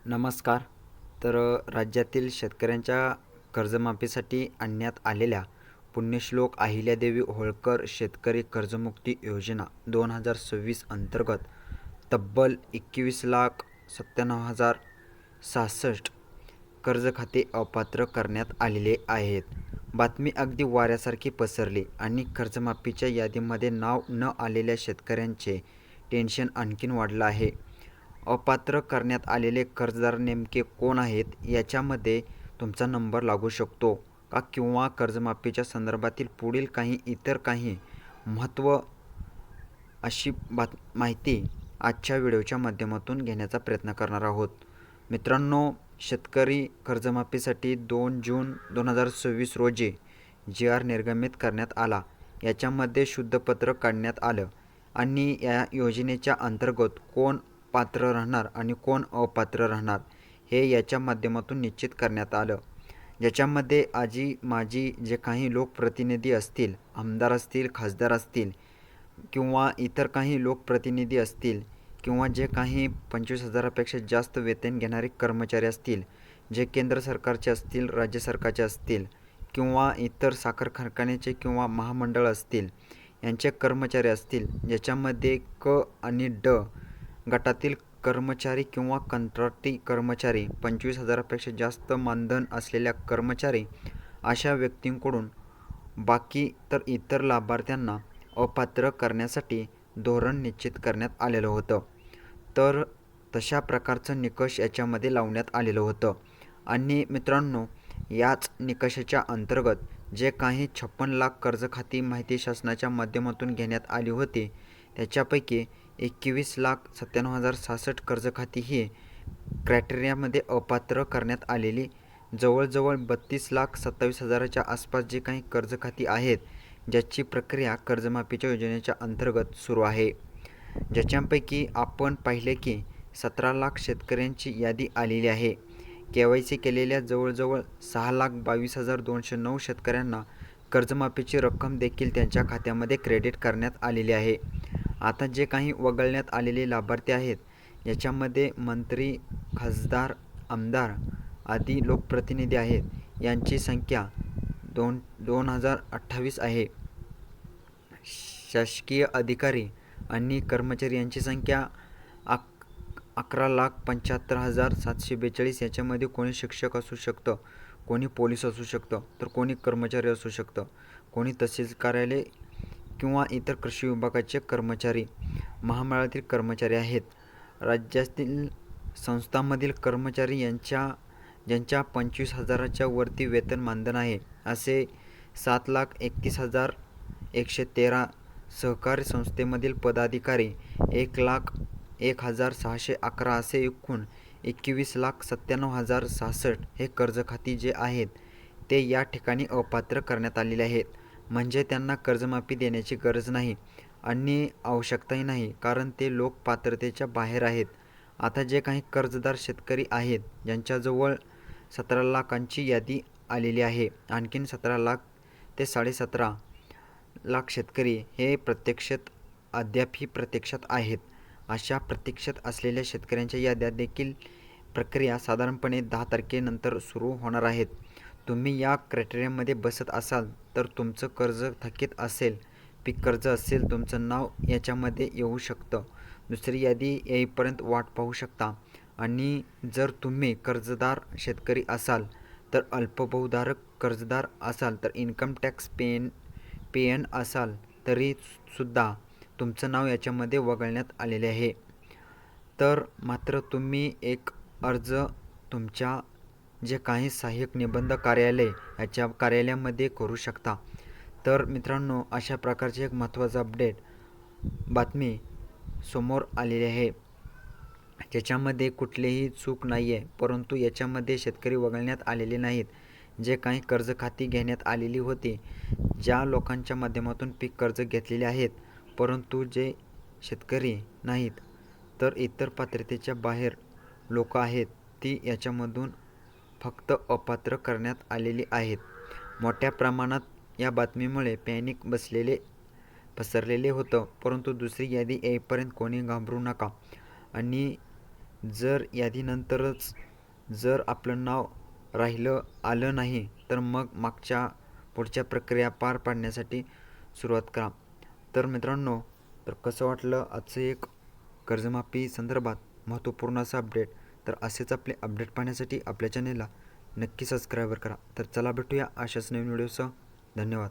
नमस्कार. राज्यातील शेतकऱ्यांच्या कर्जमाफीसाठी आणण्यात आलेल्या पुण्यश्लोक अहिल्यादेवी होळकर शेतकरी कर्जमुक्ती योजना 2026 अंतर्गत तब्बल 21,97,066 कर्ज खाते अपात्र करण्यात आलेले आहेत. बातमी अगदी वाऱ्यासारखी पसरली आणि कर्जमाफीच्या यादीमध्ये नाव न आलेल्या शेतकऱ्यांचे टेन्शन आणखीन वाढलं आहे. अपात्र करण्यात आलेले कर्जदार नेमके कोण आहेत याच्यामध्ये तुमचा नंबर लागू शकतो का, किंवा कर्जमाफीच्या संदर्भातील पुढील इतर काही महत्त्व अशी माहिती आजच्या व्हिडिओच्या माध्यमातून घेण्याचा प्रयत्न करणार आहोत. मित्रांनो, शेतकरी कर्जमाफीसाठी 2 जून 2026 रोजी जी.आर. निर्गमित करण्यात आला. याच्यामध्ये शुद्धपत्र काढण्यात आलं आणि या योजनेच्या अंतर्गत कोण पात्र राहणार आणि कोण अपात्र राहणार हे याच्या माध्यमातून निश्चित करण्यात आलं. ज्याच्यामध्ये माजी जे काही लोकप्रतिनिधी असतील, आमदार असतील, खासदार असतील किंवा इतर काही लोकप्रतिनिधी असतील किंवा जे काही 25,000पेक्षा जास्त वेतन घेणारे कर्मचारी असतील, जे केंद्र सरकारचे असतील, राज्य सरकारचे असतील किंवा इतर साखर कारखान्याचे किंवा महामंडळ असतील, यांचे कर्मचारी असतील, ज्याच्यामध्ये क आणि ड गटातील कर्मचारी किंवा कंत्राटी कर्मचारी, 25,000पेक्षा जास्त मानधन असलेल्या कर्मचारी, अशा व्यक्तींकडून बाकी तर इतर लाभार्थ्यांना अपात्र करण्यासाठी धोरण निश्चित करण्यात आलेलं होतं. तर तशा प्रकारचं निकष याच्यामध्ये लावण्यात आलेलं होतं आणि मित्रांनो, याच निकषाच्या अंतर्गत जे काही 56 लाख कर्ज खाती माहिती शासनाच्या माध्यमातून घेण्यात आली होती, त्याच्यापैकी 21,97,066 कर्ज खाती ही क्रायटेरियामध्ये अपात्र करण्यात आलेली जवळजवळ 32,27,000च्या आसपास जी काही कर्ज खाती आहेत, ज्याची प्रक्रिया कर्जमाफीच्या योजनेच्या अंतर्गत सुरू आहे. ज्याच्यापैकी आपण पाहिले की 17 लाख शेतकऱ्यांची यादी आलेली आहे. KYC केलेल्या जवळजवळ 6,22,209 शेतकऱ्यांना कर्जमाफीची रक्कम देखील त्यांच्या खात्यामध्ये क्रेडिट करण्यात आलेली आहे. आता जे काही वगळण्यात आलेले लाभार्थी आहेत, याच्यामध्ये मंत्री, खासदार, आमदार आदी लोकप्रतिनिधी आहेत, यांची संख्या 2,028 आहे. शासकीय अधिकारी आणि कर्मचारी यांची संख्या 11,75,742. याच्यामध्ये कोणी शिक्षक असू शकतं, कोणी पोलीस असू शकतं, तर कोणी कर्मचारी असू शकतं, कोणी तहसील कार्यालय किंवा इतर कृषी विभागाचे कर्मचारी, महामंडळातील कर्मचारी आहेत. राज्यातील संस्थांमधील कर्मचारी ज्यांच्या 25,000च्या वरती वेतन मानधन आहे, असे 7,31,113. सहकारी संस्थेमधील पदाधिकारी 1,01,611. असे एकूण 21,97,066 हे कर्ज खाती जे आहेत ते या ठिकाणी अपात्र करण्यात आलेले आहेत. म्हणजे त्यांना कर्जमाफी देण्याची गरज नाही आणि आवश्यकताही नाही, कारण ते लोक पात्रतेच्या बाहेर आहेत. आता जे काही कर्जदार शेतकरी आहेत, ज्यांच्याजवळ 17 लाखांची यादी आलेली आहे, आणखीन 17 लाख ते 17.5 लाख शेतकरी हे अद्यापही प्रतीक्षेत आहेत. अशा प्रतीक्षेत असलेल्या शेतकऱ्यांच्या याद्या देखील प्रक्रिया साधारणपणे 10 तारखेनंतर सुरू होणार आहेत. तुम्ही या क्रायटेरियामध्ये बसत असाल तर तुमचं कर्ज थकीत असेल, पीक कर्ज असेल, तुमचं नाव याच्यामध्ये येऊ शकतं. दुसरी यादी येईपर्यंत वाट पाहू शकता. आणि जर तुम्ही कर्जदार शेतकरी असाल, तर अल्पबहुधारक कर्जदार असाल, तर इन्कम टॅक्स पेयन असाल तरी सुद्धा तुमचं नाव याच्यामध्ये वगळण्यात आलेले आहे. तर मात्र तुम्ही एक अर्ज तुमच्या जे काही सहाय्यक निबंध कार्यालय याच्या कार्यालयामध्ये करू शकता. तर मित्रांनो, अशा प्रकारची एक महत्त्वाचं बातमी समोर आलेली आहे, ज्याच्यामध्ये कुठलीही चूक नाही आहे, परंतु याच्यामध्ये शेतकरी वगळण्यात आलेले नाहीत. जे काही कर्ज खाती घेण्यात आलेली होती, ज्या लोकांच्या माध्यमातून पीक कर्ज घेतलेले आहेत, परंतु जे शेतकरी नाहीत, तर इतर पात्रतेच्या बाहेर लोक आहेत, ती याच्यामधून फक्त अपात्र करण्यात आलेली आहेत. मोठ्या प्रमाणात या बातमीमुळे पॅनिक पसरलेले होतं, परंतु दुसरी यादी येईपर्यंत कोणी घाबरू नका आणि जर यादीनंतरच जर आपलं नाव आलं नाही तर मग पुढच्या प्रक्रिया पार पाडण्यासाठी सुरुवात करा. तर मित्रांनो, तर कसं वाटलं आजचं एक कर्जमाफी संदर्भात महत्त्वपूर्ण असं अपडेट. तर असेच आपले अपडेट पाहण्यासाठी आपल्या चॅनेलला नक्की सबस्क्राईब करा. तर चला भेटूया अशाच नवीन व्हिडिओसह. धन्यवाद.